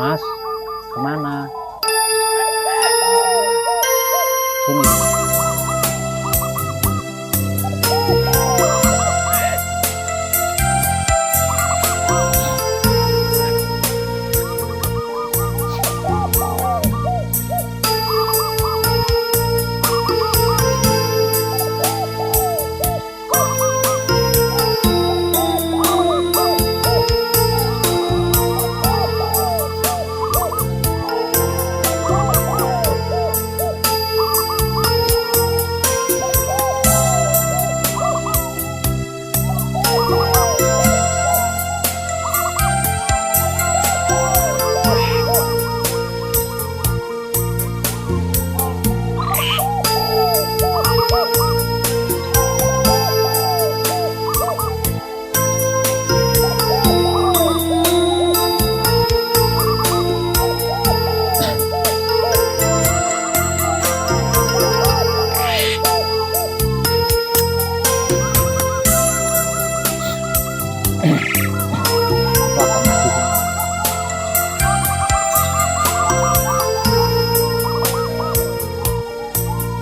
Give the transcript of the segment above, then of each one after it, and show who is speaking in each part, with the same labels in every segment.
Speaker 1: Mas, kemana? Sini.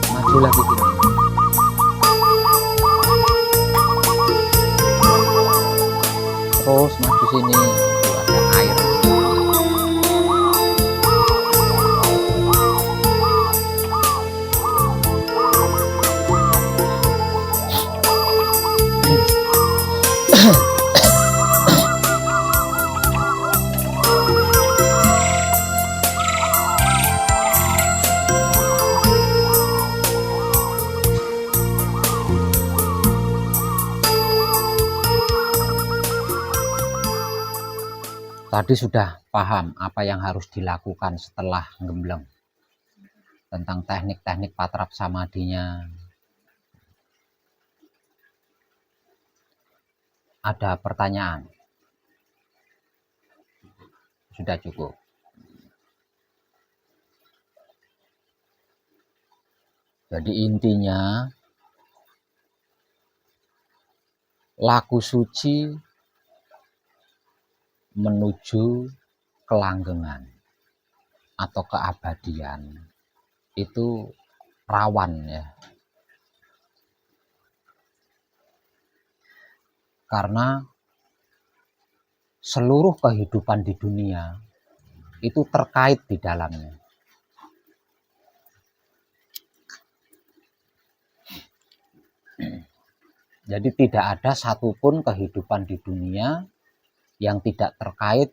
Speaker 1: Maju lagi sini. Terus maju sini. Tuh, ada air. Tadi sudah paham apa yang harus dilakukan setelah gembleng, tentang teknik-teknik patrap samadinya. Ada pertanyaan? Sudah cukup. Jadi intinya laku suci menuju kelanggengan atau keabadian itu rawan ya, karena seluruh kehidupan di dunia itu terkait di dalamnya. Jadi tidak ada satupun kehidupan di dunia yang tidak terkait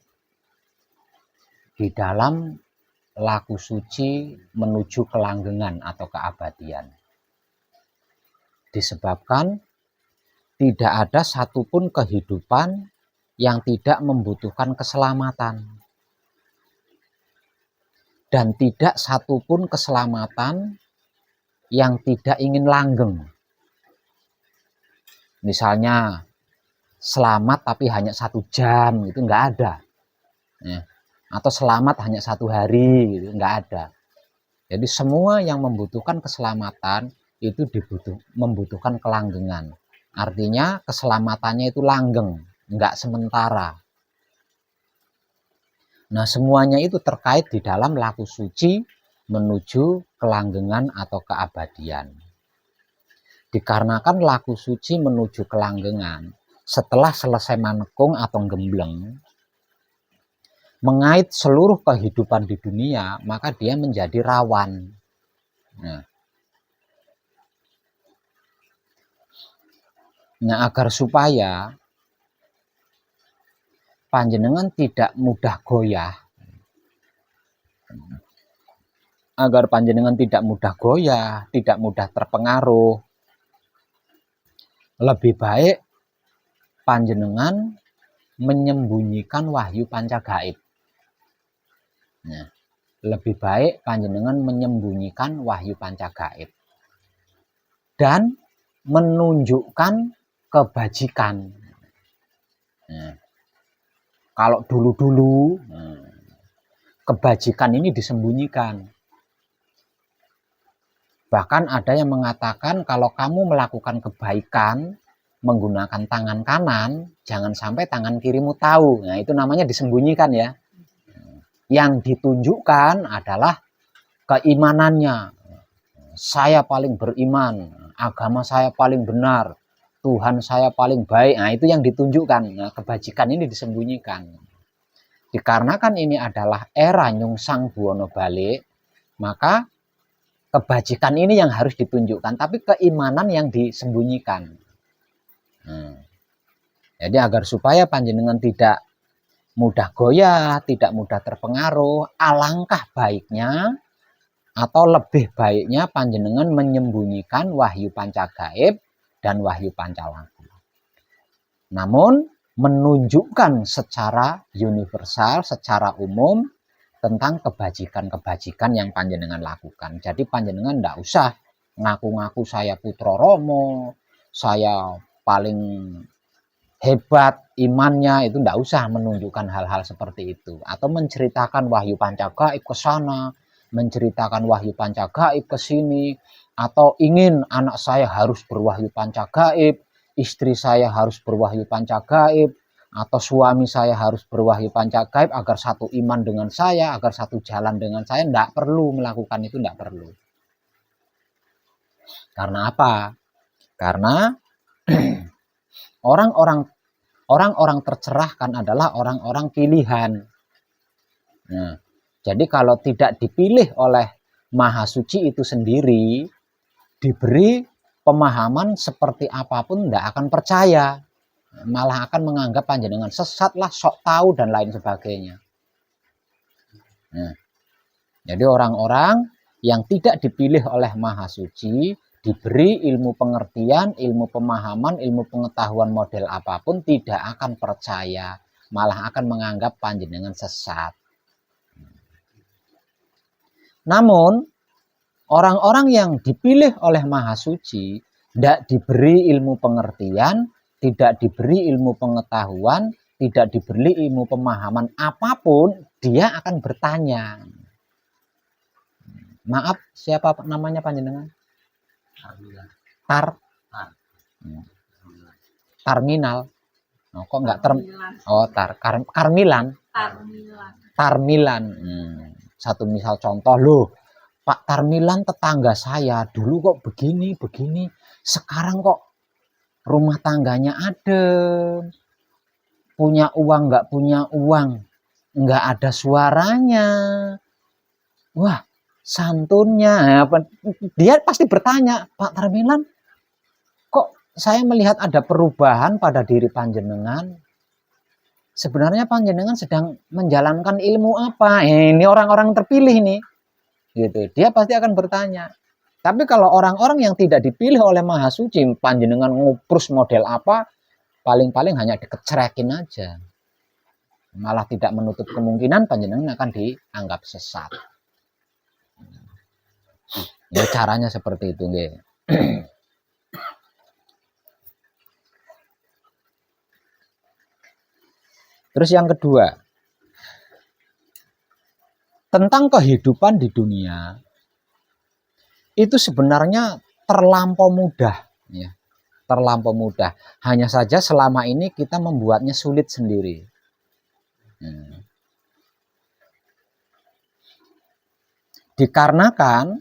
Speaker 1: di dalam laku suci menuju kelanggengan atau keabadian. Disebabkan tidak ada satupun kehidupan yang tidak membutuhkan keselamatan. Dan tidak satupun keselamatan yang tidak ingin langgeng. Misalnya selamat tapi hanya 1 jam, itu nggak ada ya. Atau selamat hanya 1 hari, gitu, nggak ada. Jadi semua yang membutuhkan keselamatan itu membutuhkan kelanggengan. Artinya keselamatannya itu langgeng, nggak sementara. Nah semuanya itu terkait di dalam laku suci menuju kelanggengan atau keabadian. Dikarenakan laku suci menuju kelanggengan, setelah selesai manekung atau gembleng, mengait seluruh kehidupan di dunia, maka dia menjadi rawan. Nah, agar supaya panjenengan tidak mudah goyah, agar panjenengan tidak mudah goyah, tidak mudah terpengaruh, lebih baik panjenengan menyembunyikan wahyu panca gaib. Nah, lebih baik panjenengan menyembunyikan wahyu panca gaib dan menunjukkan kebajikan. Nah, kalau dulu-dulu kebajikan ini disembunyikan. Bahkan ada yang mengatakan kalau kamu melakukan kebaikan menggunakan tangan kanan, jangan sampai tangan kirimu tahu. Nah, itu namanya disembunyikan ya. yang ditunjukkan adalah keimanannya. Saya paling beriman, agama saya paling benar, Tuhan saya paling baik. Nah, itu yang ditunjukkan. Nah, kebajikan ini disembunyikan. Dikarenakan ini adalah era Nyungsang Buwono balik, maka kebajikan ini yang harus ditunjukkan, tapi keimanan yang disembunyikan. Jadi agar supaya panjenengan tidak mudah goyah, tidak mudah terpengaruh, alangkah baiknya atau lebih baiknya panjenengan menyembunyikan wahyu pancagaib dan wahyu pancalaku. Namun menunjukkan secara universal, secara umum tentang kebajikan-kebajikan yang panjenengan lakukan. Jadi panjenengan tidak usah ngaku-ngaku saya putra Romo, saya paling hebat imannya, itu tidak usah menunjukkan hal-hal seperti itu. Atau menceritakan wahyu pancagaib ke sana, menceritakan wahyu pancagaib ke sini, atau ingin anak saya harus berwahyu pancagaib, istri saya harus berwahyu pancagaib, atau suami saya harus berwahyu pancagaib agar satu iman dengan saya, agar satu jalan dengan saya. Tidak perlu melakukan itu, tidak perlu. Karena apa? Karena orang-orang tercerahkan adalah orang-orang pilihan. Nah, jadi kalau tidak dipilih oleh Maha Suci itu sendiri, diberi pemahaman seperti apapun tidak akan percaya, malah akan menganggap panjenengan sesat lah, sok tahu dan lain sebagainya. Nah, jadi orang-orang yang tidak dipilih oleh Maha Suci, diberi ilmu pengertian, ilmu pemahaman, ilmu pengetahuan model apapun, tidak akan percaya, malah akan menganggap panjenengan sesat. Namun orang-orang yang dipilih oleh Maha Suci tidak diberi ilmu pengertian, tidak diberi ilmu pengetahuan, tidak diberi ilmu pemahaman apapun, dia akan bertanya. Maaf, siapa namanya panjenengan? Tarminal. Oh, kok enggak Karmilan. Tarmilan. Satu misal contoh, loh, Pak Tarmilan tetangga saya dulu kok begini, sekarang kok rumah tangganya adem, punya uang nggak punya uang, nggak ada suaranya. Wah, santunnya. Dia pasti bertanya, Pak Tarmilan, kok saya melihat ada perubahan pada diri panjenengan? Sebenarnya panjenengan sedang menjalankan ilmu apa? Ini orang-orang terpilih nih. Gitu. Dia pasti akan bertanya. Tapi kalau orang-orang yang tidak dipilih oleh Maha Suci, panjenengan nguprus model apa, paling-paling hanya dikecerekin aja. Malah tidak menutup kemungkinan panjenengan akan dianggap sesat. Ya, caranya seperti itu, nggih. Terus yang kedua, tentang kehidupan di dunia itu sebenarnya terlampau mudah, ya. Terlampau mudah. Hanya saja selama ini kita membuatnya sulit sendiri. Dikarenakan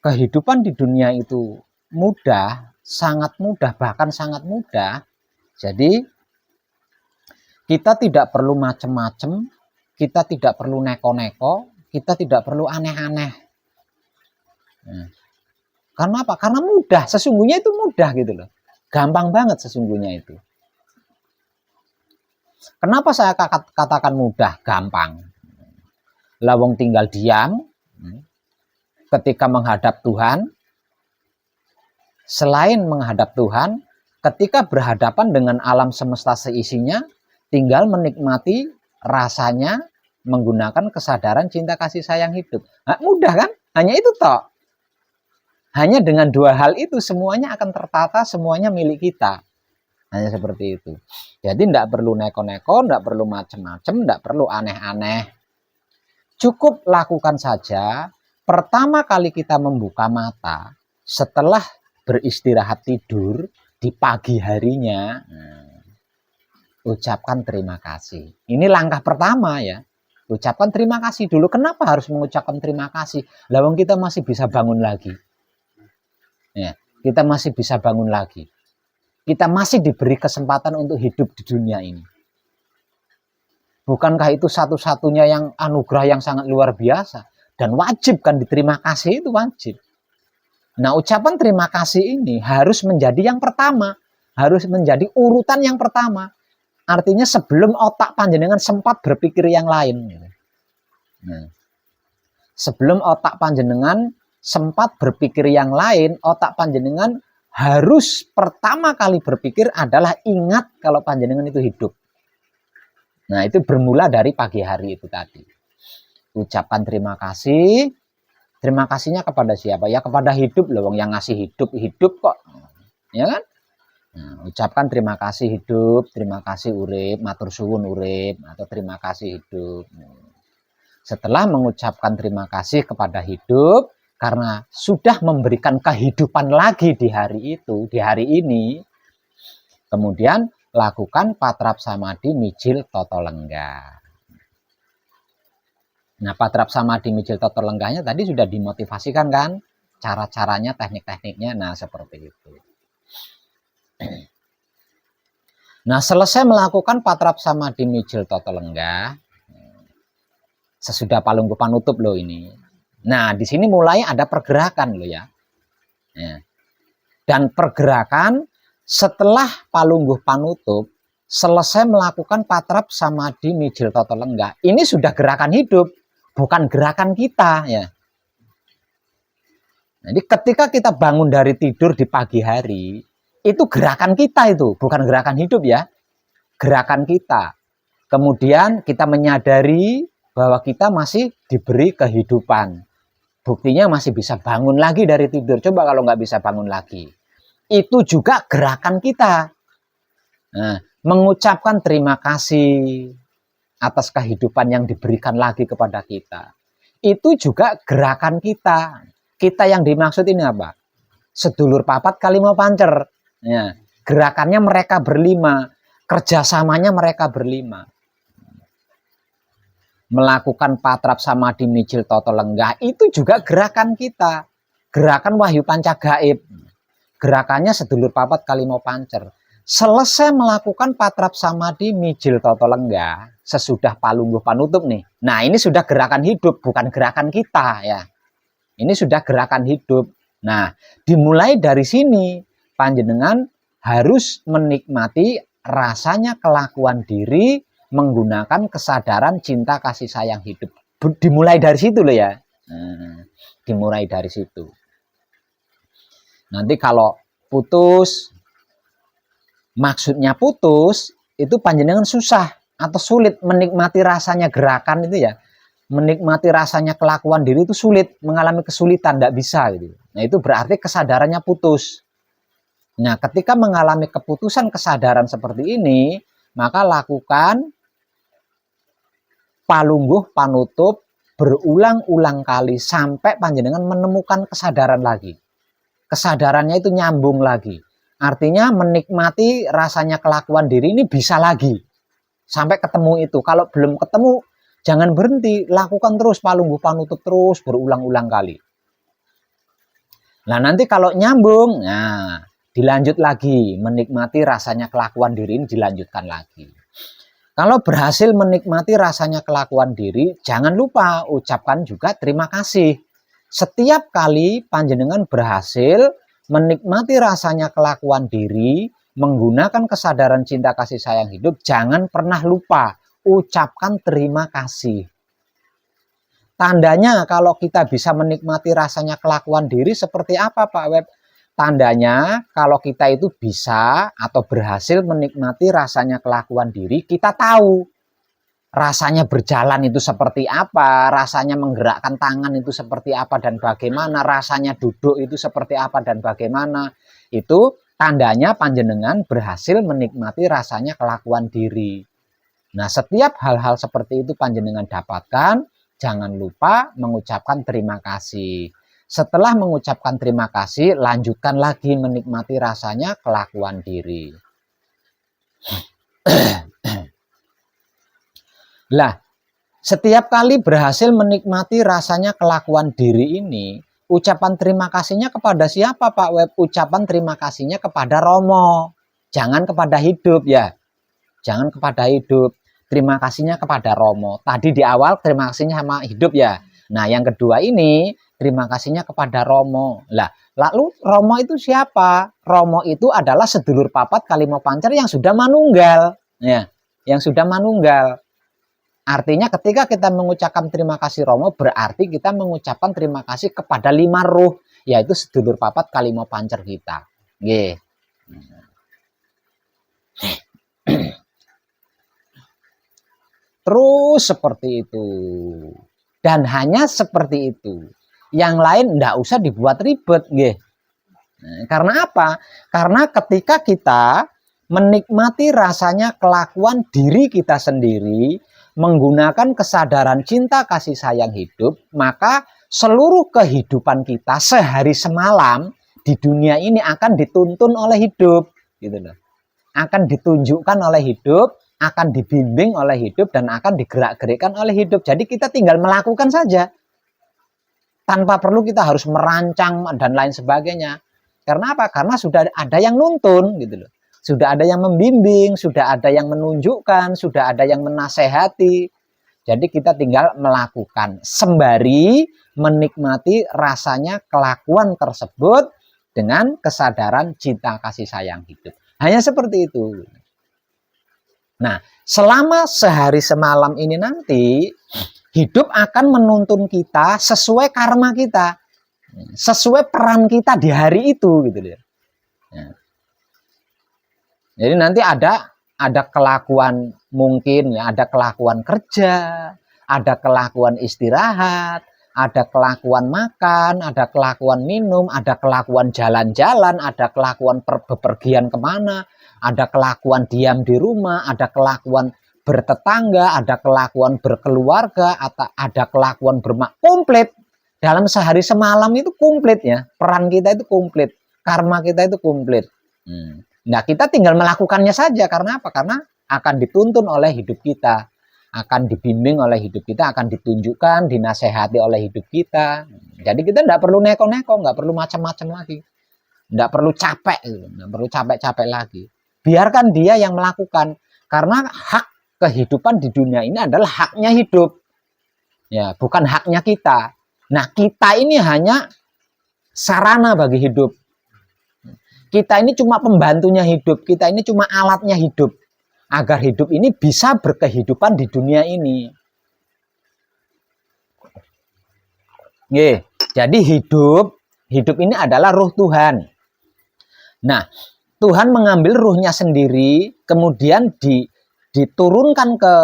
Speaker 1: kehidupan di dunia itu mudah, sangat mudah, bahkan sangat mudah. Jadi kita tidak perlu macam-macam, kita tidak perlu neko-neko, kita tidak perlu aneh-aneh. Karena apa? Karena mudah, sesungguhnya itu mudah gitu loh. Gampang banget sesungguhnya itu. Kenapa saya katakan mudah, gampang? Lawang tinggal diam, ketika menghadap Tuhan, selain menghadap Tuhan, ketika berhadapan dengan alam semesta seisinya, tinggal menikmati rasanya menggunakan kesadaran cinta kasih sayang hidup. Nah, mudah kan? Hanya itu toh. Hanya dengan dua hal itu semuanya akan tertata, semuanya milik kita. Hanya seperti itu. Jadi tidak perlu neko-neko, tidak perlu macam-macam, tidak perlu aneh-aneh. Cukup lakukan saja. Pertama kali kita membuka mata, setelah beristirahat tidur di pagi harinya, ucapkan terima kasih. Ini langkah pertama ya. Ucapkan terima kasih dulu. Kenapa harus mengucapkan terima kasih? Lawang kita masih bisa bangun lagi. Ya, kita masih bisa bangun lagi. Kita masih diberi kesempatan untuk hidup di dunia ini. Bukankah itu satu-satunya yang anugerah yang sangat luar biasa? Dan wajib kan diterima kasih, itu wajib. Nah, ucapan terima kasih ini harus menjadi yang pertama. Harus menjadi urutan yang pertama. Artinya sebelum otak panjenengan sempat berpikir yang lain. Nah, sebelum otak panjenengan sempat berpikir yang lain, otak panjenengan harus pertama kali berpikir adalah ingat kalau panjenengan itu hidup. Nah, itu bermula dari pagi hari itu tadi. Ucapkan terima kasih. Terima kasihnya kepada siapa? Ya kepada hidup loh, yang ngasih hidup kok. Ya kan? Nah, ucapkan terima kasih hidup, terima kasih urip, matur suwun urip, atau terima kasih hidup. Setelah mengucapkan terima kasih kepada hidup, karena sudah memberikan kehidupan lagi di hari itu, di hari ini, kemudian lakukan patrap samadhi mijil toto lenggah. Nah, patrap samadhi mijil toto lenggahnya tadi sudah dimotivasikan kan? Cara-caranya, teknik-tekniknya, nah seperti itu. Nah, selesai melakukan patrap samadhi mijil toto lenggah, sesudah palungguh panutup loh ini. Nah, di sini mulai ada pergerakan loh ya. Dan pergerakan setelah palungguh panutup, selesai melakukan patrap samadhi mijil toto lenggah. Ini sudah gerakan hidup, bukan gerakan kita ya. Jadi ketika kita bangun dari tidur di pagi hari, itu gerakan kita itu, bukan gerakan hidup ya. Gerakan kita. Kemudian kita menyadari bahwa kita masih diberi kehidupan. Buktinya masih bisa bangun lagi dari tidur. Coba kalau nggak bisa bangun lagi. Itu juga gerakan kita. Nah, mengucapkan terima kasih atas kehidupan yang diberikan lagi kepada kita. Itu juga gerakan kita. Kita yang dimaksud ini apa? Sedulur papat kali mau pancer. Ya, gerakannya mereka berlima. Kerjasamanya mereka berlima. Melakukan patrap samadhi mijil toto lenggah itu juga gerakan kita. Gerakan wahyu panca gaib. Gerakannya sedulur papat kali mau pancer. Selesai melakukan patrap samadhi mijil toto lenggah, sesudah palungguh panutup nih. Nah, ini sudah gerakan hidup, bukan gerakan kita ya. Ini sudah gerakan hidup. Nah, dimulai dari sini panjenengan harus menikmati rasanya kelakuan diri menggunakan kesadaran cinta kasih sayang hidup. Dimulai dari situ loh ya. Dimulai dari situ. Nanti kalau putus, maksudnya putus, itu panjenengan susah atau sulit menikmati rasanya gerakan itu ya. Menikmati rasanya kelakuan diri itu sulit, mengalami kesulitan, tidak bisa gitu. Nah, itu berarti kesadarannya putus. Nah, ketika mengalami keputusan kesadaran seperti ini, maka lakukan palungguh panutup berulang-ulang kali sampai panjenengan menemukan kesadaran lagi. Kesadarannya itu nyambung lagi. Artinya menikmati rasanya kelakuan diri ini bisa lagi. Sampai ketemu itu. Kalau belum ketemu, jangan berhenti. Lakukan terus palungguh panutup terus berulang-ulang kali. Nah, nanti kalau nyambung, nah dilanjut lagi. Menikmati rasanya kelakuan diri ini dilanjutkan lagi. Kalau berhasil menikmati rasanya kelakuan diri, jangan lupa ucapkan juga terima kasih. Setiap kali panjenengan berhasil menikmati rasanya kelakuan diri, menggunakan kesadaran cinta kasih sayang hidup, jangan pernah lupa ucapkan terima kasih. Tandanya kalau kita bisa menikmati rasanya kelakuan diri seperti apa Pak Web? Tandanya kalau kita itu bisa atau berhasil menikmati rasanya kelakuan diri, kita tahu rasanya berjalan itu seperti apa, rasanya menggerakkan tangan itu seperti apa dan bagaimana, rasanya duduk itu seperti apa dan bagaimana. Itu tandanya panjenengan berhasil menikmati rasanya kelakuan diri. Nah, setiap hal-hal seperti itu panjenengan dapatkan, jangan lupa mengucapkan terima kasih. Setelah mengucapkan terima kasih, lanjutkan lagi menikmati rasanya kelakuan diri. Lah, Setiap kali berhasil menikmati rasanya kelakuan diri ini, ucapan terima kasihnya kepada siapa Pak Web? Ucapan terima kasihnya kepada Romo. Jangan kepada hidup ya. Jangan kepada hidup. Terima kasihnya kepada Romo. Tadi di awal terima kasihnya sama hidup ya. Nah yang kedua ini terima kasihnya kepada Romo. Lah, lalu Romo itu siapa? Romo itu adalah sedulur papat Kalimo Pancer yang sudah manunggal. Ya, yang sudah manunggal. Artinya ketika kita mengucapkan terima kasih Romo, berarti kita mengucapkan terima kasih kepada 5 ruh, yaitu sedulur papat Kalimo Pancer kita. Nggih. Terus seperti itu. Dan hanya seperti itu. Yang lain enggak usah dibuat ribet, nggih. Karena apa? Karena ketika kita menikmati rasanya kelakuan diri kita sendiri, menggunakan kesadaran cinta kasih sayang hidup, maka seluruh kehidupan kita sehari semalam di dunia ini akan dituntun oleh hidup, gitu loh. Akan ditunjukkan oleh hidup, akan dibimbing oleh hidup, dan akan digerak-gerakkan oleh hidup. Jadi kita tinggal melakukan saja, tanpa perlu kita harus merancang dan lain sebagainya. Karena apa? Karena sudah ada yang nuntun, gitu loh. Sudah ada yang membimbing, sudah ada yang menunjukkan, sudah ada yang menasehati. Jadi kita tinggal melakukan sembari menikmati rasanya kelakuan tersebut dengan kesadaran cinta kasih sayang hidup. Hanya seperti itu. Nah, selama sehari semalam ini nanti, hidup akan menuntun kita sesuai karma kita, sesuai peran kita di hari itu, gitu ya. Jadi nanti ada kelakuan mungkin ya, ada kelakuan kerja, ada kelakuan istirahat, ada kelakuan makan, ada kelakuan minum, ada kelakuan jalan-jalan, ada kelakuan bepergian kemana, ada kelakuan diam di rumah, ada kelakuan bertetangga, ada kelakuan berkeluarga, atau ada kelakuan komplit. Dalam sehari semalam itu komplit ya, peran kita itu komplit, karma kita itu komplit. Nah, kita tinggal melakukannya saja. Karena apa? Karena akan dituntun oleh hidup kita, akan dibimbing oleh hidup kita, akan ditunjukkan, dinasehati oleh hidup kita. Jadi kita tidak perlu neko-neko, nggak perlu macam-macam lagi, nggak perlu capek, nggak perlu capek-capek lagi. Biarkan dia yang melakukan, karena hak kehidupan di dunia ini adalah haknya hidup, ya, bukan haknya kita. Nah, kita ini hanya sarana bagi hidup. Kita ini cuma pembantunya hidup, kita ini cuma alatnya hidup, agar hidup ini bisa berkehidupan di dunia ini. Jadi hidup ini adalah ruh Tuhan. Nah, Tuhan mengambil ruhnya sendiri, kemudian diturunkan ke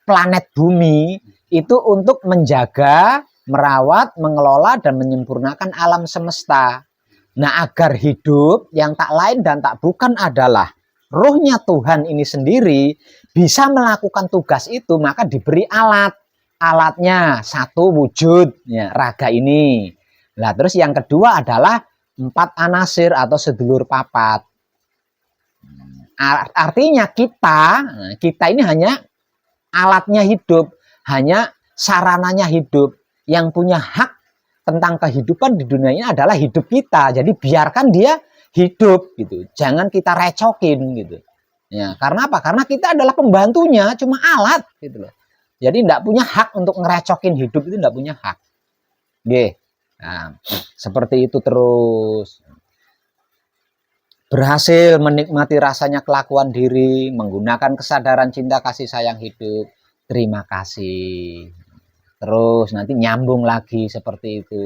Speaker 1: planet bumi, itu untuk menjaga, merawat, mengelola, dan menyempurnakan alam semesta. Nah, agar hidup yang tak lain dan tak bukan adalah ruhnya Tuhan ini sendiri bisa melakukan tugas itu, maka diberi alat. Alatnya satu wujud, ya, raga ini. Nah, terus yang kedua adalah 4 anasir atau sedulur papat. Artinya kita ini hanya alatnya hidup, hanya sarananya hidup. Yang punya hak tentang kehidupan di dunia ini adalah hidup kita. Jadi biarkan dia hidup gitu. Jangan kita recokin gitu. Ya, karena apa? Karena kita adalah pembantunya, cuma alat gitu loh. Jadi tidak punya hak untuk ngerecokin hidup, itu tidak punya hak. Nah, seperti itu terus. Berhasil menikmati rasanya kelakuan diri, menggunakan kesadaran cinta kasih sayang hidup. Terima kasih. Terus nanti nyambung lagi seperti itu.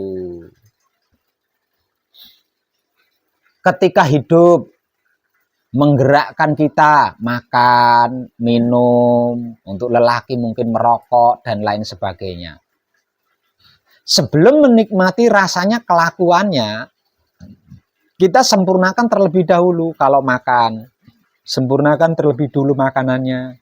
Speaker 1: Ketika hidup menggerakkan kita makan, minum, untuk lelaki mungkin merokok dan lain sebagainya. Sebelum menikmati rasanya kelakuannya, kita sempurnakan terlebih dahulu. Kalau makan, sempurnakan terlebih dulu makanannya.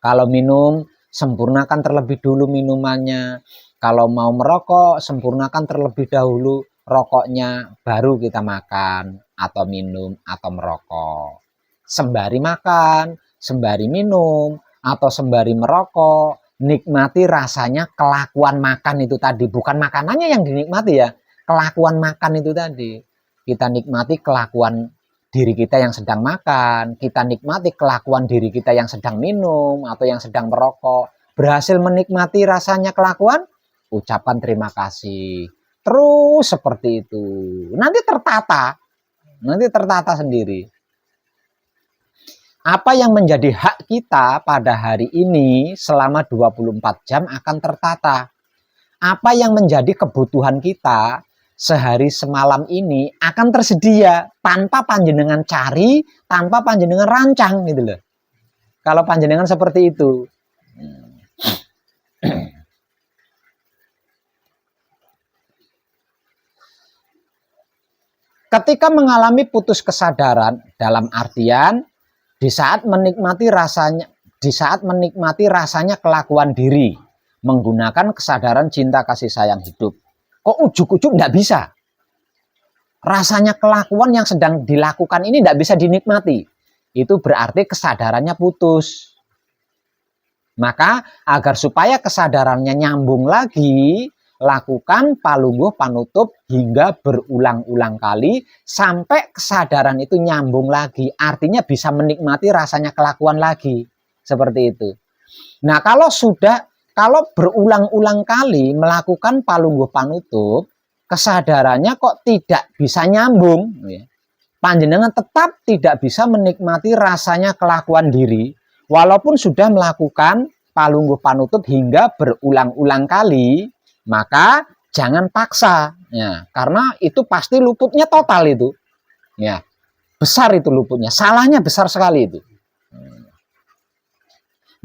Speaker 1: Kalau minum, sempurnakan terlebih dulu minumannya. Kalau mau merokok, sempurnakan terlebih dahulu rokoknya, baru kita makan atau minum atau merokok. Sembari makan, sembari minum, atau sembari merokok, nikmati rasanya kelakuan makan itu tadi. Bukan makanannya yang dinikmati ya, kelakuan makan itu tadi. Kita nikmati kelakuan diri kita yang sedang makan, kita nikmati kelakuan diri kita yang sedang minum atau yang sedang merokok. Berhasil menikmati rasanya kelakuan, ucapan terima kasih. Terus seperti itu. Nanti tertata sendiri. Apa yang menjadi hak kita pada hari ini selama 24 jam akan tertata. Apa yang menjadi kebutuhan kita sehari semalam ini akan tersedia tanpa panjenengan cari, tanpa panjenengan rancang gitu loh. Kalau panjenengan seperti itu. Ketika mengalami putus kesadaran dalam artian di saat menikmati rasanya kelakuan diri menggunakan kesadaran cinta kasih sayang hidup. Kok ujuk-ujuk tidak bisa? Rasanya kelakuan yang sedang dilakukan ini tidak bisa dinikmati. Itu berarti kesadarannya putus. Maka agar supaya kesadarannya nyambung lagi, lakukan palungguh panutup hingga berulang-ulang kali sampai kesadaran itu nyambung lagi. Artinya bisa menikmati rasanya kelakuan lagi. Seperti itu. Nah, kalau berulang-ulang kali melakukan palungguh panutup, kesadarannya kok tidak bisa nyambung, panjenengan tetap tidak bisa menikmati rasanya kelakuan diri, walaupun sudah melakukan palungguh panutup hingga berulang-ulang kali, maka jangan paksa, ya, karena itu pasti luputnya total itu, ya, besar itu luputnya, salahnya besar sekali itu.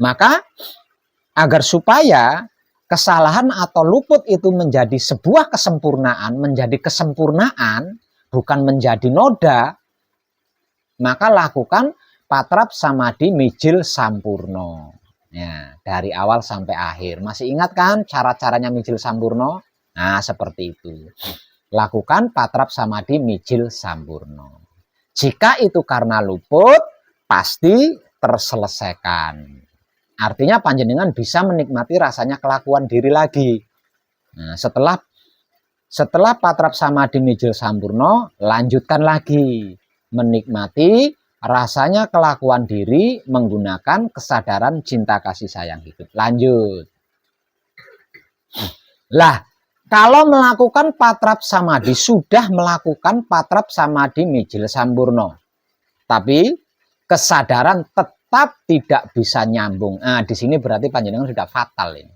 Speaker 1: Maka agar supaya kesalahan atau luput itu menjadi sebuah kesempurnaan, bukan menjadi noda, maka lakukan patrap samadhi mijil sampurno. Ya, dari awal sampai akhir. Masih ingat kan cara-caranya mijil sampurno? Nah, seperti itu. Lakukan patrap samadhi mijil sampurno. Jika itu karena luput, pasti terselesaikan. Artinya panjenengan bisa menikmati rasanya kelakuan diri lagi. Nah, setelah patrap samadhi mijil sampurno, lanjutkan lagi menikmati rasanya kelakuan diri menggunakan kesadaran cinta kasih sayang hidup. Lanjut. Lah, kalau melakukan patrap samadhi, sudah melakukan patrap samadhi mijil sampurno, tapi kesadaran tetap tidak bisa nyambung. Nah, di sini berarti panjenengan sudah fatal ini.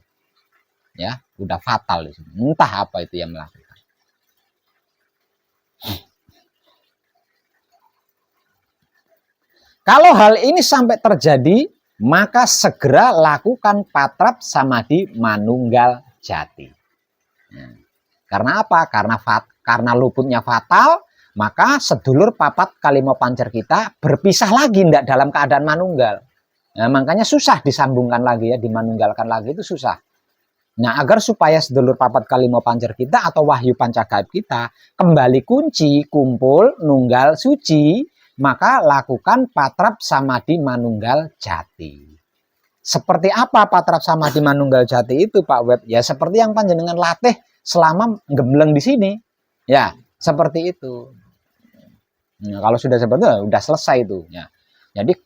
Speaker 1: Ya, sudah fatal di sini. Entah apa itu yang melakukan. Kalau hal ini sampai terjadi, maka segera lakukan patrap samadhi manunggal jati. Nah, karena apa? Karena luputnya fatal, maka sedulur papat kalimo pancer kita berpisah lagi tidak dalam keadaan manunggal. Nah, makanya susah disambungkan lagi ya, dimanunggalkan lagi itu susah. Nah, agar supaya sedulur papat kalimo pancer kita atau wahyu pancagaib kita kembali kunci, kumpul, nunggal, suci, maka lakukan patrap samadhi manunggal jati. Seperti apa patrap samadhi manunggal jati itu, Pak Web? Ya seperti yang panjenengan latih selama gembleng di sini. Ya, seperti itu. Nah, kalau sudah seperti itu, sudah selesai itu. Ya. Jadi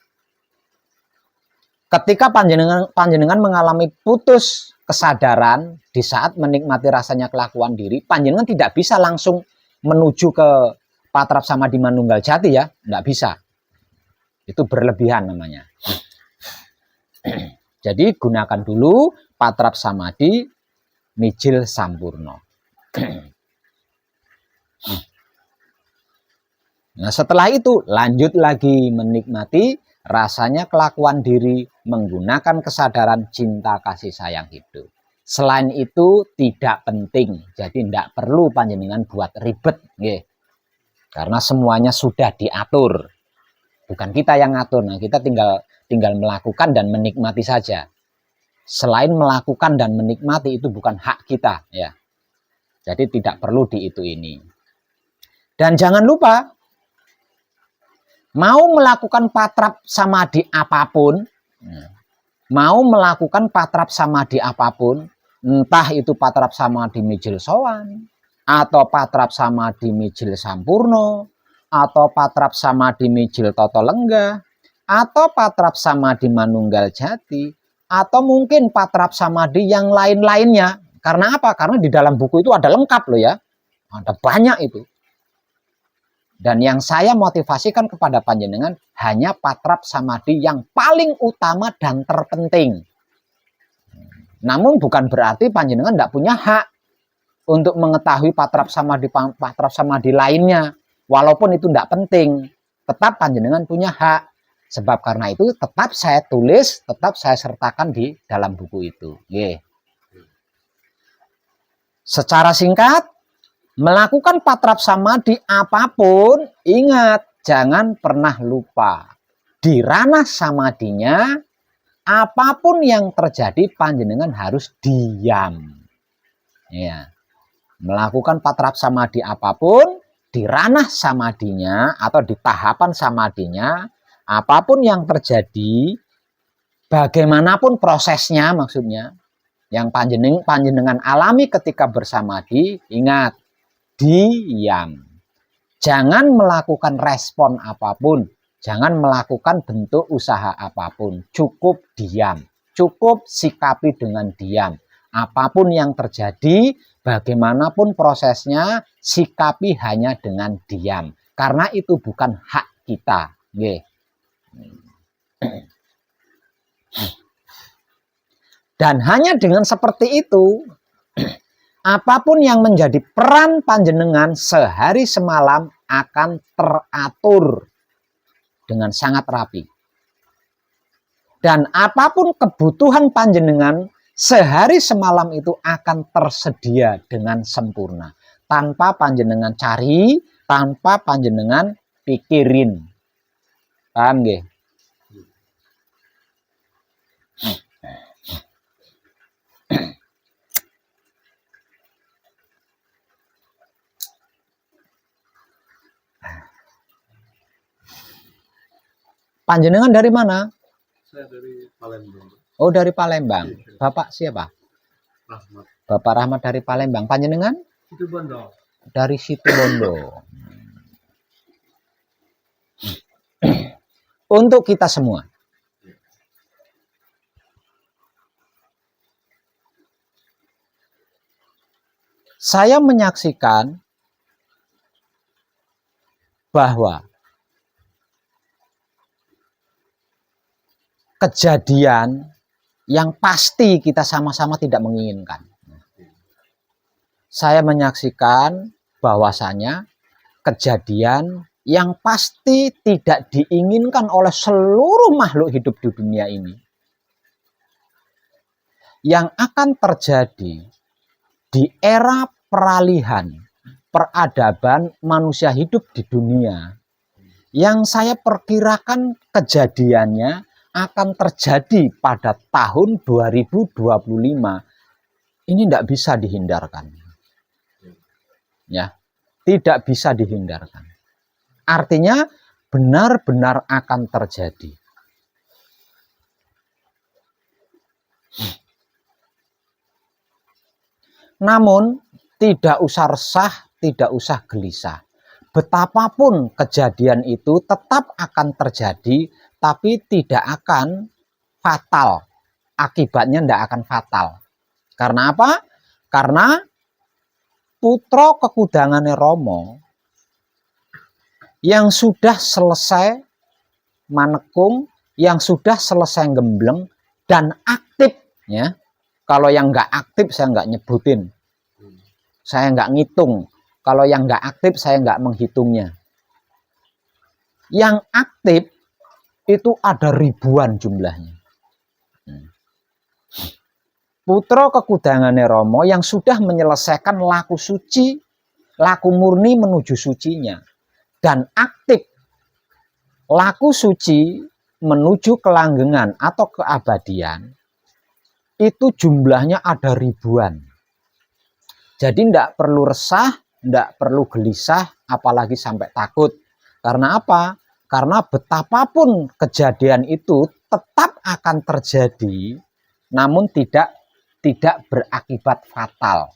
Speaker 1: ketika panjenengan mengalami putus kesadaran di saat menikmati rasanya kelakuan diri, panjenengan tidak bisa langsung menuju ke patrap samadhi manunggal jati ya, tidak bisa. Itu berlebihan namanya. Jadi gunakan dulu patrap samadhi mijil sampurno. Nah, setelah itu lanjut lagi menikmati rasanya kelakuan diri menggunakan kesadaran cinta kasih sayang hidup. Selain itu tidak penting, jadi tidak perlu panjenengan buat ribet, nggih. Karena semuanya sudah diatur. Bukan kita yang ngatur. Nah, kita tinggal melakukan dan menikmati saja. Selain melakukan dan menikmati itu bukan hak kita, ya. Jadi tidak perlu di itu ini. Dan jangan lupa, mau melakukan patrap samadhi apapun, mau melakukan patrap samadhi apapun, entah itu patrap samadhi mijil sowan, atau patrap samadhi mijil sampurno, atau patrap samadhi mijil toto lenggah, atau patrap samadhi manunggal jati, atau mungkin patrap samadhi yang lain-lainnya. Karena apa? Karena di dalam buku itu ada lengkap loh ya. Ada banyak itu. Dan yang saya motivasikan kepada panjenengan hanya patrap samadhi yang paling utama dan terpenting. Namun bukan berarti panjenengan tidak punya hak untuk mengetahui patrap samadhi lainnya. Walaupun itu tidak penting, tetap panjenengan punya hak. Sebab karena itu tetap saya tulis, tetap saya sertakan di dalam buku itu. Secara singkat, melakukan patrap samadhi apapun, ingat, jangan pernah lupa. Di ranah samadhinya, apapun yang terjadi, panjenengan harus diam. Ya. Melakukan patrap samadhi apapun, di ranah samadhinya atau di tahapan samadhinya, apapun yang terjadi, bagaimanapun prosesnya maksudnya, yang panjenengan alami ketika bersamadhi, ingat, diam. Jangan melakukan respon apapun, jangan melakukan bentuk usaha apapun, cukup diam, cukup sikapi dengan diam. Apapun yang terjadi, bagaimanapun prosesnya, sikapi hanya dengan diam. Karena itu bukan hak kita. Dan hanya dengan seperti itu, apapun yang menjadi peran panjenengan sehari semalam akan teratur dengan sangat rapi. Dan apapun kebutuhan panjenengan sehari semalam itu akan tersedia dengan sempurna. Tanpa panjenengan cari, tanpa panjenengan pikirin. Paham nggih? Panjenengan dari mana?
Speaker 2: Saya dari Palembang.
Speaker 1: Oh, dari Palembang. Bapak siapa?
Speaker 2: Rahmat.
Speaker 1: Bapak Rahmat dari Palembang. Panjenengan?
Speaker 2: Situbondo.
Speaker 1: Dari Situbondo. Untuk kita semua. Saya menyaksikan bahwa kejadian yang pasti kita sama-sama tidak menginginkan. Saya menyaksikan bahwasanya kejadian yang pasti tidak diinginkan oleh seluruh makhluk hidup di dunia ini, yang akan terjadi di era peralihan peradaban manusia hidup di dunia, yang saya perkirakan kejadiannya akan terjadi pada tahun 2025. Ini tidak bisa dihindarkan. Ya, tidak bisa dihindarkan. Artinya benar-benar akan terjadi. Namun tidak usah resah, tidak usah gelisah. Betapapun kejadian itu tetap akan terjadi, tapi tidak akan fatal. Akibatnya tidak akan fatal. Karena apa? Karena putra kekudangane Romo yang sudah selesai manekung, yang sudah selesai gembleng dan aktif, ya. Kalau yang nggak aktif saya nggak nyebutin, saya nggak ngitung. Kalau yang nggak aktif saya nggak menghitungnya. Yang aktif itu ada ribuan jumlahnya. Putra kekudangane Romo yang sudah menyelesaikan laku suci, laku murni menuju sucinya. Dan aktif laku suci menuju kelanggengan atau keabadian, itu jumlahnya ada ribuan. Jadi tidak perlu resah, tidak perlu gelisah, apalagi sampai takut. Karena apa? Karena betapapun kejadian itu tetap akan terjadi, namun tidak berakibat fatal.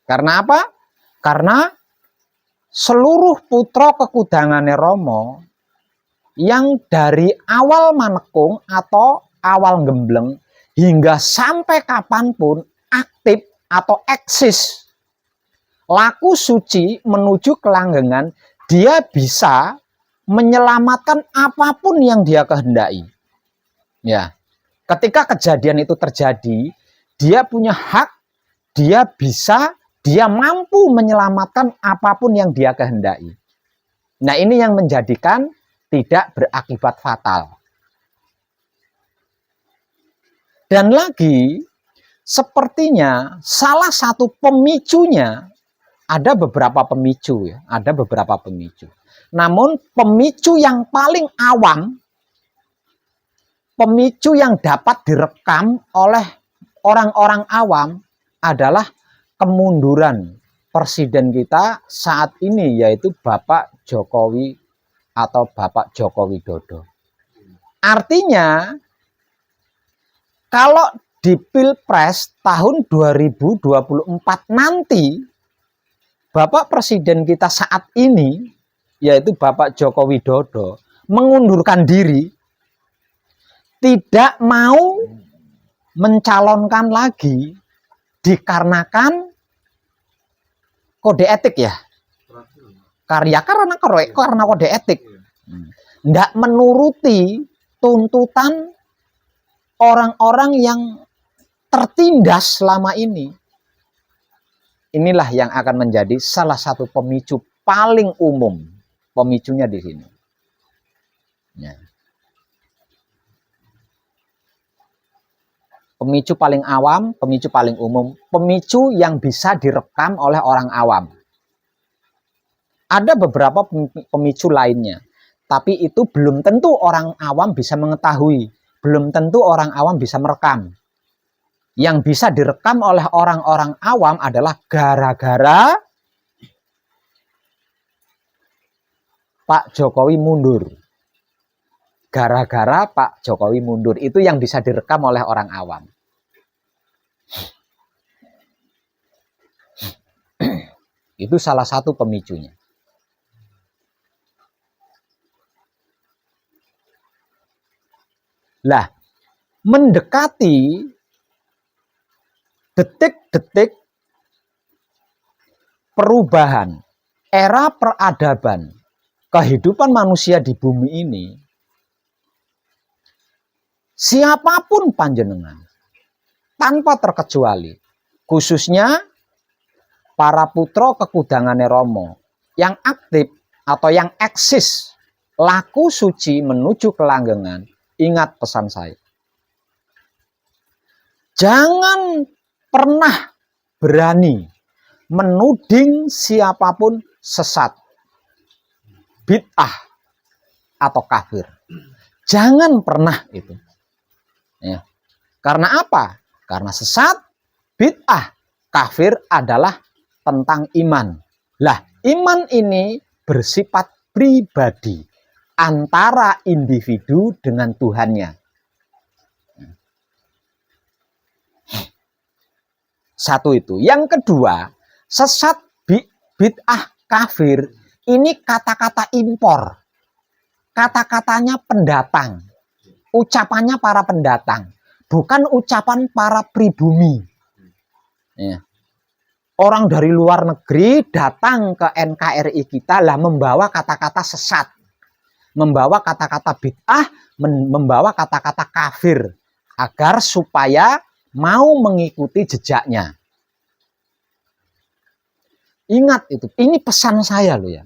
Speaker 1: Karena apa? Karena seluruh putra kekudangane Rama yang dari awal manekung atau awal gembleng hingga sampai kapanpun aktif atau eksis laku suci menuju kelanggengan, dia bisa menyelamatkan apapun yang dia kehendaki. Ya, ketika kejadian itu terjadi, dia punya hak, dia mampu menyelamatkan apapun yang dia kehendaki. Nah, ini yang menjadikan tidak berakibat fatal. Dan lagi, sepertinya salah satu pemicunya, ada beberapa pemicu ya, ada beberapa pemicu. Namun pemicu yang paling awam, pemicu yang dapat direkam oleh orang-orang awam adalah kemunduran presiden kita saat ini, yaitu Bapak Jokowi atau Bapak Joko Widodo. Artinya, kalau di Pilpres tahun 2024 nanti, Bapak Presiden kita saat ini, yaitu Bapak Joko Widodo, mengundurkan diri, tidak mau mencalonkan lagi, dikarenakan kode etik ya. Karena kode etik. Tidak menuruti tuntutan orang-orang yang tertindas selama ini. Inilah yang akan menjadi salah satu pemicu paling umum. Pemicunya di sini. Ya. Pemicu paling awam, pemicu paling umum, pemicu yang bisa direkam oleh orang awam. Ada beberapa pemicu lainnya, tapi itu belum tentu orang awam bisa mengetahui, belum tentu orang awam bisa merekam. Yang bisa direkam oleh orang-orang awam adalah gara-gara Pak Jokowi mundur. Gara-gara Pak Jokowi mundur, itu yang bisa direkam oleh orang awam. Itu salah satu pemicunya. Lah, mendekati detik-detik perubahan, era peradaban, kehidupan manusia di bumi ini, siapapun panjenengan, tanpa terkecuali, khususnya para putra kekudangane Rama yang aktif atau yang eksis, laku suci menuju kelanggengan, ingat pesan saya. Jangan pernah berani menuding siapapun sesat, bid'ah, atau kafir. Jangan pernah itu. Ya. Karena apa? Karena sesat, bid'ah, kafir adalah tentang iman. Lah, iman ini bersifat pribadi antara individu dengan Tuhannya. Satu itu. Yang kedua, sesat, bid'ah, kafir, ini kata-kata impor. Kata-katanya pendatang. Ucapannya para pendatang. Bukan ucapan para pribumi. Ya. Orang dari luar negeri datang ke NKRI kita lah membawa kata-kata sesat. Membawa kata-kata bid'ah, membawa kata-kata kafir. Agar supaya mau mengikuti jejaknya. Ingat itu, ini pesan saya loh ya.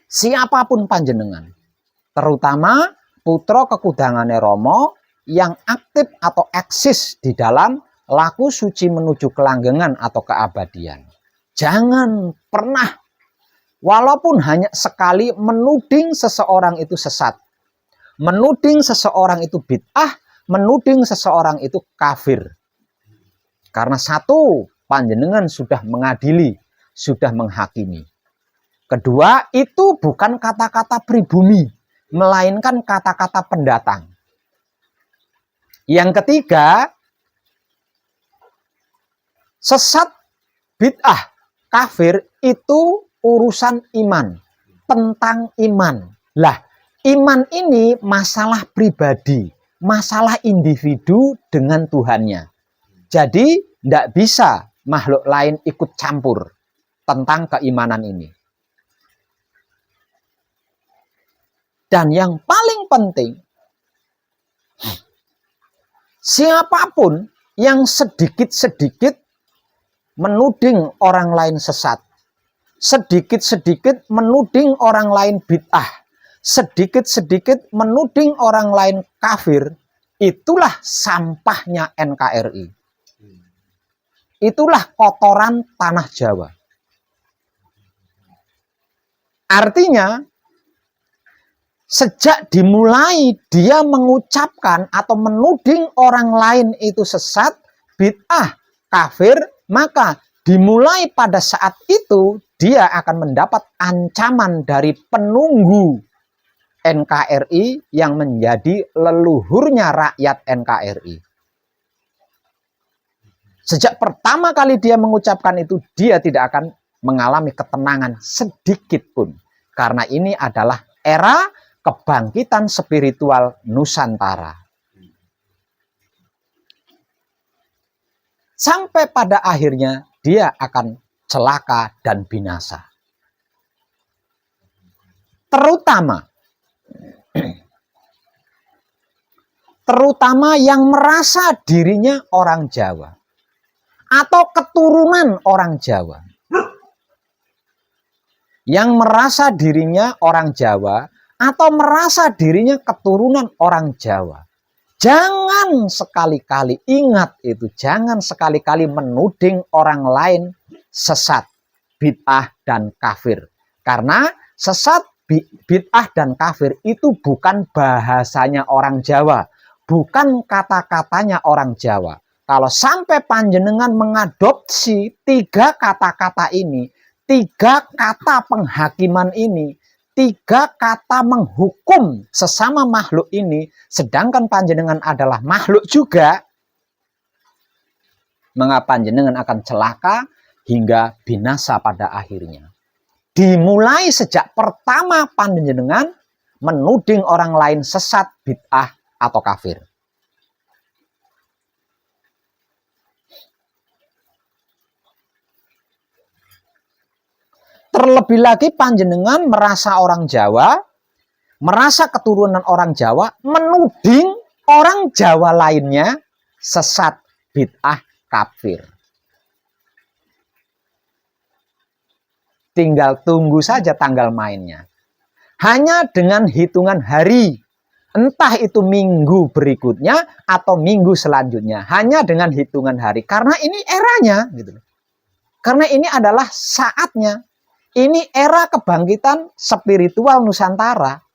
Speaker 1: Siapapun panjenengan, terutama putra kekudangane Rama yang aktif atau eksis di dalam laku suci menuju kelanggengan atau keabadian. Jangan pernah, walaupun hanya sekali, menuding seseorang itu sesat. Menuding seseorang itu bid'ah, menuding seseorang itu kafir. Karena satu, panjenengan sudah mengadili, sudah menghakimi. Kedua, itu bukan kata-kata pribumi, melainkan kata-kata pendatang. Yang ketiga, sesat, bid'ah, kafir itu urusan iman, tentang iman. Lah, iman ini masalah pribadi, masalah individu dengan Tuhannya. Jadi, tidak bisa makhluk lain ikut campur tentang keimanan ini. Dan yang paling penting, siapapun yang sedikit-sedikit menuding orang lain sesat, sedikit-sedikit menuding orang lain bid'ah, sedikit-sedikit menuding orang lain kafir, itulah sampahnya NKRI. Itulah kotoran tanah Jawa. Artinya, sejak dimulai dia mengucapkan atau menuding orang lain itu sesat, bid'ah, kafir, maka dimulai pada saat itu dia akan mendapat ancaman dari penunggu NKRI yang menjadi leluhurnya rakyat NKRI. Sejak pertama kali dia mengucapkan itu, dia tidak akan mengalami ketenangan sedikit pun. Karena ini adalah era kebangkitan spiritual Nusantara. Sampai pada akhirnya dia akan celaka dan binasa. Terutama yang merasa dirinya orang Jawa atau keturunan orang Jawa. Yang merasa dirinya orang Jawa atau merasa dirinya keturunan orang Jawa. Jangan sekali-kali, ingat itu, jangan sekali-kali menuding orang lain sesat, bid'ah, dan kafir. Karena sesat, bid'ah, dan kafir itu bukan bahasanya orang Jawa, bukan kata-katanya orang Jawa. Kalau sampai panjenengan mengadopsi 3 kata-kata ini, 3 kata penghakiman ini, 3 kata menghukum sesama makhluk ini, sedangkan panjenengan adalah makhluk juga, maka panjenengan akan celaka hingga binasa pada akhirnya. Dimulai sejak pertama panjenengan menuding orang lain sesat, bid'ah, atau kafir. Terlebih lagi panjenengan merasa orang Jawa, merasa keturunan orang Jawa, menuding orang Jawa lainnya sesat, bid'ah, kafir. Tinggal tunggu saja tanggal mainnya. Hanya dengan hitungan hari, entah itu minggu berikutnya atau minggu selanjutnya, hanya dengan hitungan hari. Karena ini eranya, gitu. Karena ini adalah saatnya. Ini era kebangkitan spiritual Nusantara.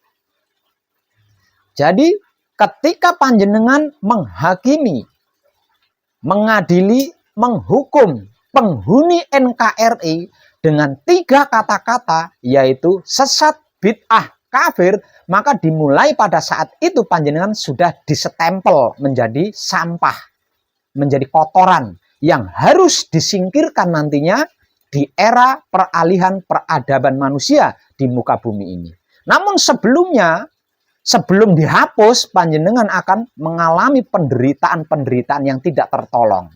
Speaker 1: Jadi ketika panjenengan menghakimi, mengadili, menghukum penghuni NKRI dengan 3 kata-kata, yaitu sesat, bid'ah, kafir, maka dimulai pada saat itu panjenengan sudah disestempel menjadi sampah, menjadi kotoran yang harus disingkirkan nantinya di era peralihan peradaban manusia di muka bumi ini. Namun sebelumnya, sebelum dihapus, panjenengan akan mengalami penderitaan-penderitaan yang tidak tertolong.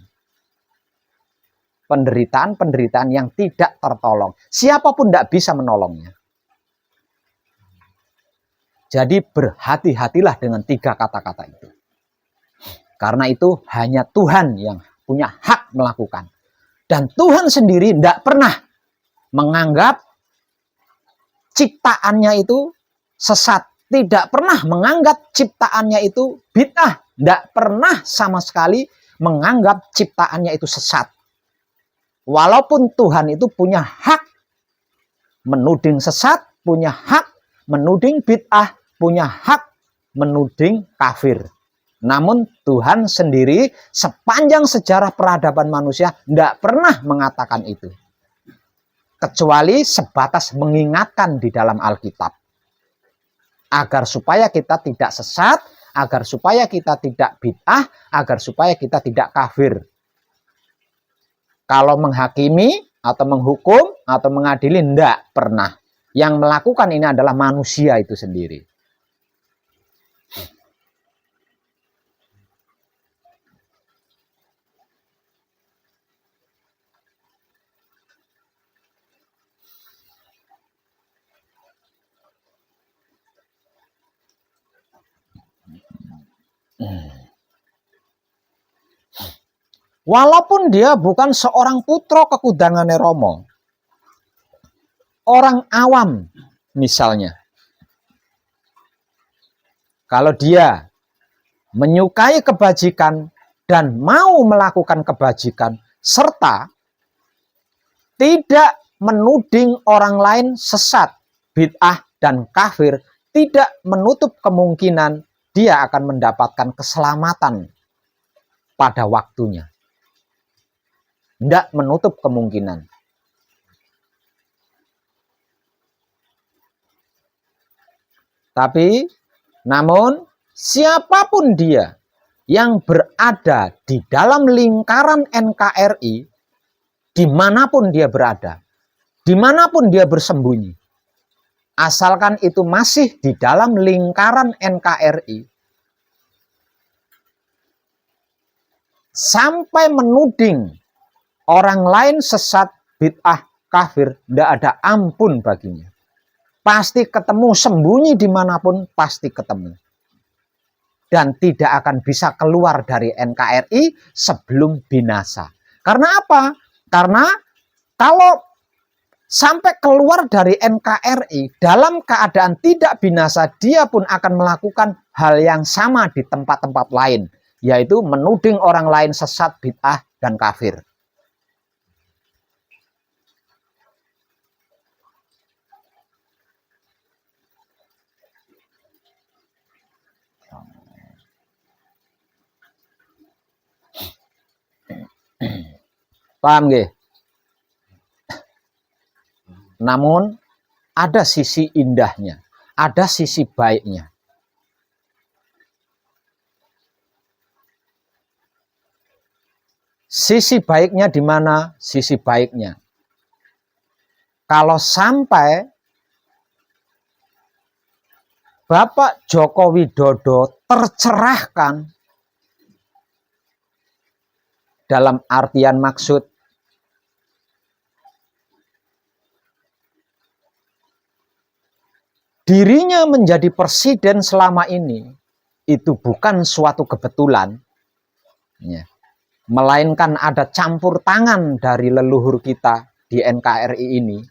Speaker 1: Penderitaan-penderitaan yang tidak tertolong. Siapapun tidak bisa menolongnya. Jadi berhati-hatilah dengan 3 kata-kata itu. Karena itu hanya Tuhan yang punya hak melakukan. Dan Tuhan sendiri tidak pernah menganggap ciptaannya itu sesat. Tidak pernah menganggap ciptaannya itu bid'ah. Tidak pernah sama sekali menganggap ciptaannya itu sesat. Walaupun Tuhan itu punya hak menuding sesat, punya hak menuding bid'ah, punya hak menuding kafir. Namun Tuhan sendiri sepanjang sejarah peradaban manusia tidak pernah mengatakan itu. kecuali sebatas mengingatkan di dalam Alkitab. Agar supaya kita tidak sesat, agar supaya kita tidak bid'ah, agar supaya kita tidak kafir. Kalau menghakimi atau menghukum atau mengadili, tidak pernah. Yang melakukan ini adalah manusia itu sendiri. Walaupun dia bukan seorang putra kekudangane Romo, orang awam misalnya, kalau dia menyukai kebajikan dan mau melakukan kebajikan, serta tidak menuding orang lain sesat, bid'ah, dan kafir, tidak menutup kemungkinan dia akan mendapatkan keselamatan pada waktunya. Tidak menutup kemungkinan. Tapi, namun, siapapun dia yang berada di dalam lingkaran NKRI, dimanapun dia berada, dimanapun dia bersembunyi, asalkan itu masih di dalam lingkaran NKRI, sampai menuding orang lain sesat, bid'ah, kafir, tidak ada ampun baginya. Pasti ketemu, sembunyi dimanapun pasti ketemu. Dan tidak akan bisa keluar dari NKRI sebelum binasa. Karena apa? Karena kalau sampai keluar dari NKRI dalam keadaan tidak binasa, dia pun akan melakukan hal yang sama di tempat-tempat lain, yaitu menuding orang lain sesat, bid'ah, dan kafir. Paham nggih? Namun ada sisi indahnya, ada sisi baiknya. Sisi baiknya di mana? Sisi baiknya, kalau sampai Bapak Joko Widodo tercerahkan, dalam artian maksud dirinya menjadi presiden selama ini, itu bukan suatu kebetulan, ya, melainkan ada campur tangan dari leluhur kita di NKRI ini.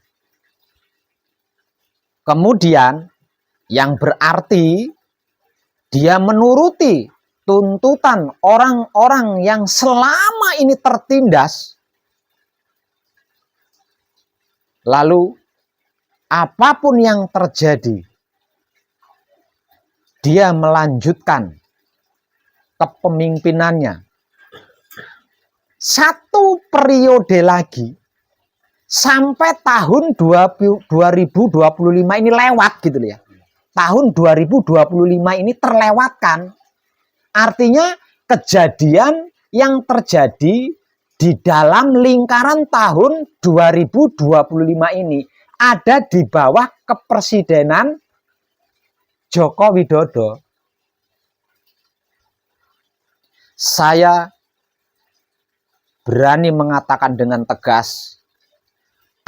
Speaker 1: Kemudian yang berarti dia menuruti tuntutan orang-orang yang selama ini tertindas. Lalu apapun yang terjadi, dia melanjutkan kepemimpinannya 1 periode lagi sampai tahun 2025 ini lewat gitu ya. Tahun 2025 ini terlewatkan. Artinya kejadian yang terjadi di dalam lingkaran tahun 2025 ini ada di bawah kepresidenan Joko Widodo. Saya berani mengatakan dengan tegas,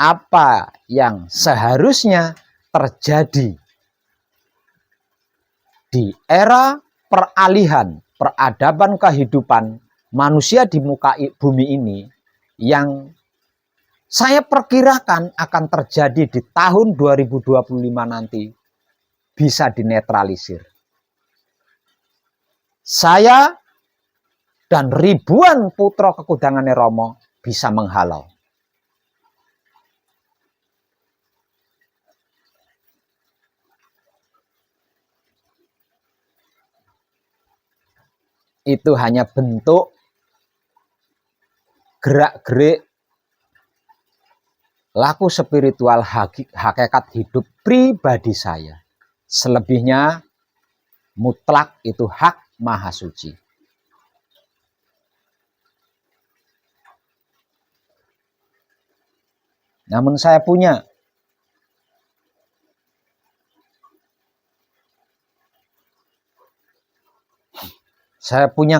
Speaker 1: apa yang seharusnya terjadi di era peralihan peradaban kehidupan manusia di muka bumi ini, yang saya perkirakan akan terjadi di tahun 2025 nanti, bisa dinetralisir. Saya dan ribuan putra kekudangane Romo bisa menghalau. Itu hanya bentuk gerak-gerik laku spiritual hakikat hidup pribadi saya. Selebihnya mutlak itu hak Maha Suci. Namun saya punya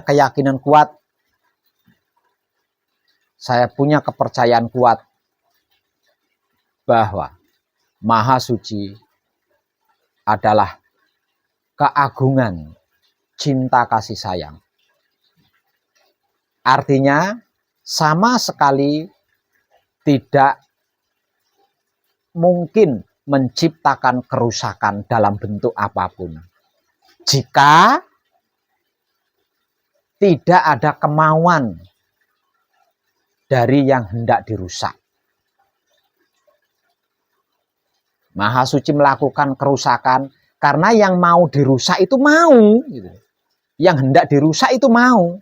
Speaker 1: keyakinan kuat, saya punya kepercayaan kuat bahwa Maha Suci adalah keagungan cinta kasih sayang. Artinya sama sekali tidak mungkin menciptakan kerusakan dalam bentuk apapun jika tidak ada kemauan dari yang hendak dirusak. Maha Suci melakukan kerusakan karena yang mau dirusak itu mau, gitu. Yang hendak dirusak itu mau.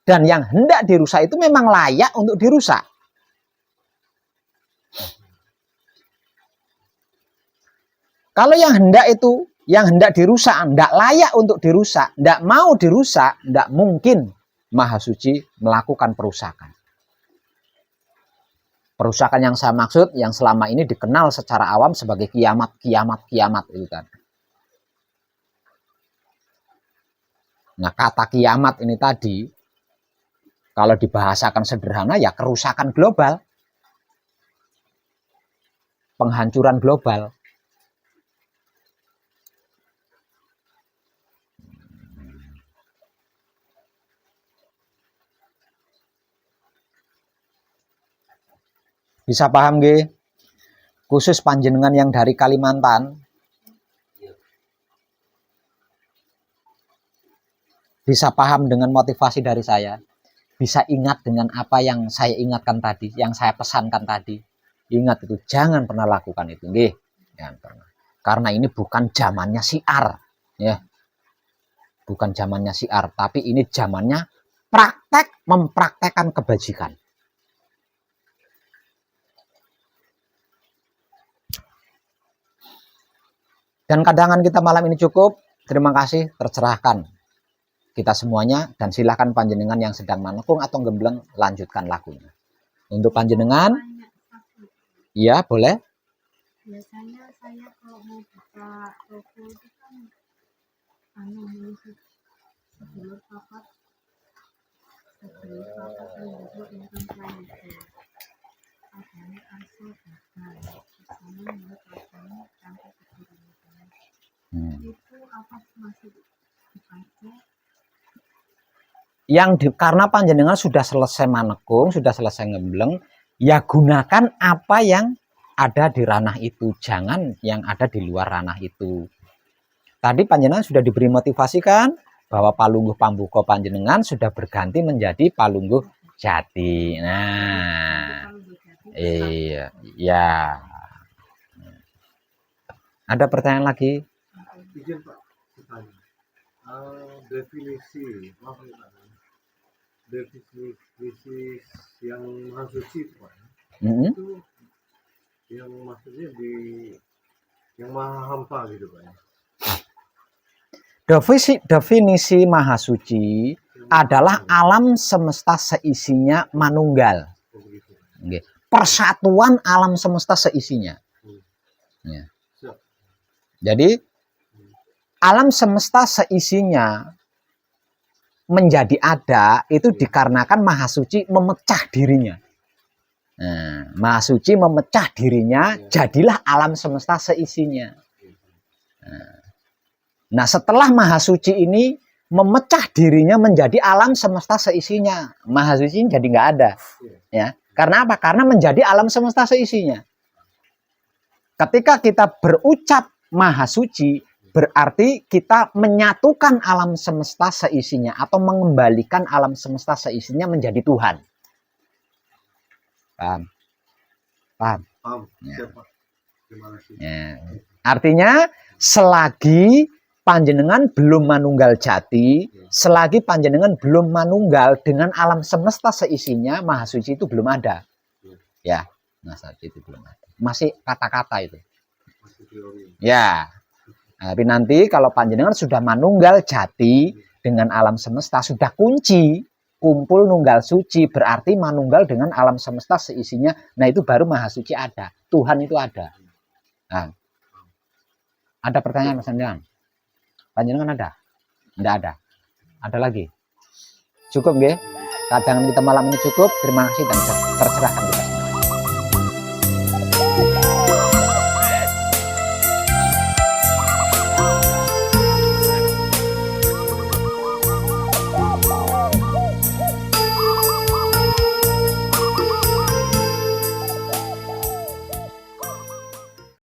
Speaker 1: Dan yang hendak dirusak itu memang layak untuk dirusak. Kalau yang hendak dirusak, hendak layak untuk dirusak, hendak mau dirusak, hendak mungkin Maha Suci melakukan perusakan. Perusakan yang saya maksud, yang selama ini dikenal secara awam sebagai kiamat itu kan. Nah, kata kiamat ini tadi, kalau dibahasakan sederhana ya kerusakan global. Penghancuran global. Bisa paham nggih? Khusus panjenengan yang dari Kalimantan. Bisa paham dengan motivasi dari saya. Bisa ingat dengan apa yang saya ingatkan tadi, yang saya pesankan tadi. Ingat itu, jangan pernah lakukan itu, nggih. Jangan pernah. Karena ini bukan zamannya syiar, ya. Bukan zamannya syiar, tapi ini zamannya praktek mempraktekkan kebajikan. Dan kadangan kita malam ini cukup. Terima kasih, tercerahkan kita semuanya, dan silahkan panjenengan yang sedang manekung atau gembleng lanjutkan lagunya. Untuk panjenengan, iya boleh.
Speaker 3: Biasanya saya kalau mau buka toko itu kan sebelum papat yang untuk income plan itu adanya asal gagal sama menurut rasanya sampai keturunannya itu apa masih dipakai
Speaker 1: Karena panjenengan sudah selesai manekung, sudah selesai ngembleng, ya gunakan apa yang ada di ranah itu, jangan yang ada di luar ranah itu. Tadi panjenengan sudah diberi motivasi kan, bahwa palungguh pambuka panjenengan sudah berganti menjadi palungguh jati. Nah, iya, ya. Ada pertanyaan lagi?
Speaker 2: Izin Pak, bertanya. Definisi yang Maha Suci itu Pak. Itu yang maksudnya yang Maha Hampa gitu Pak.
Speaker 1: Definisi Maha Suci adalah alam semesta seisinya manunggal. Persatuan alam semesta seisinya. Ya. Jadi alam semesta seisinya menjadi ada itu dikarenakan Maha Suci memecah dirinya. Nah, Maha Suci memecah dirinya, jadilah alam semesta seisinya. Nah, setelah Maha Suci ini memecah dirinya menjadi alam semesta seisinya, Maha Suci jadi nggak ada. Ya, karena apa? Karena menjadi alam semesta seisinya. Ketika kita berucap Maha Suci, berarti kita menyatukan alam semesta seisinya atau mengembalikan alam semesta seisinya menjadi Tuhan. Paham? Paham?
Speaker 2: Paham.
Speaker 1: Ya.
Speaker 2: Siapa? Terima kasih.
Speaker 1: Ya. Artinya selagi panjenengan belum manunggal jati, selagi panjenengan belum manunggal dengan alam semesta seisinya, maha suci itu belum ada. Ya, maha suci itu belum ada. Masih kata-kata itu. Ya, tapi nanti kalau panjenengan sudah manunggal jati dengan alam semesta, sudah kunci, kumpul nunggal suci, berarti manunggal dengan alam semesta seisinya, nah itu baru maha suci ada. Tuhan itu ada. Nah, ada pertanyaan Mas Andian? Panjenengan ada? Tidak ada. Ada lagi? Cukup ya? Kadang kita malam ini cukup. Terima kasih dan terserahkan kita.